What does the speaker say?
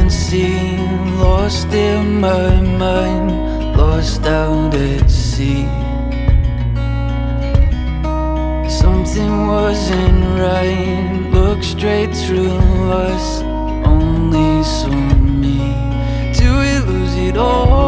unseen, lost in my mind, lost out at sea. Something wasn't right, looked straight through us, only saw me. Do we lose it all?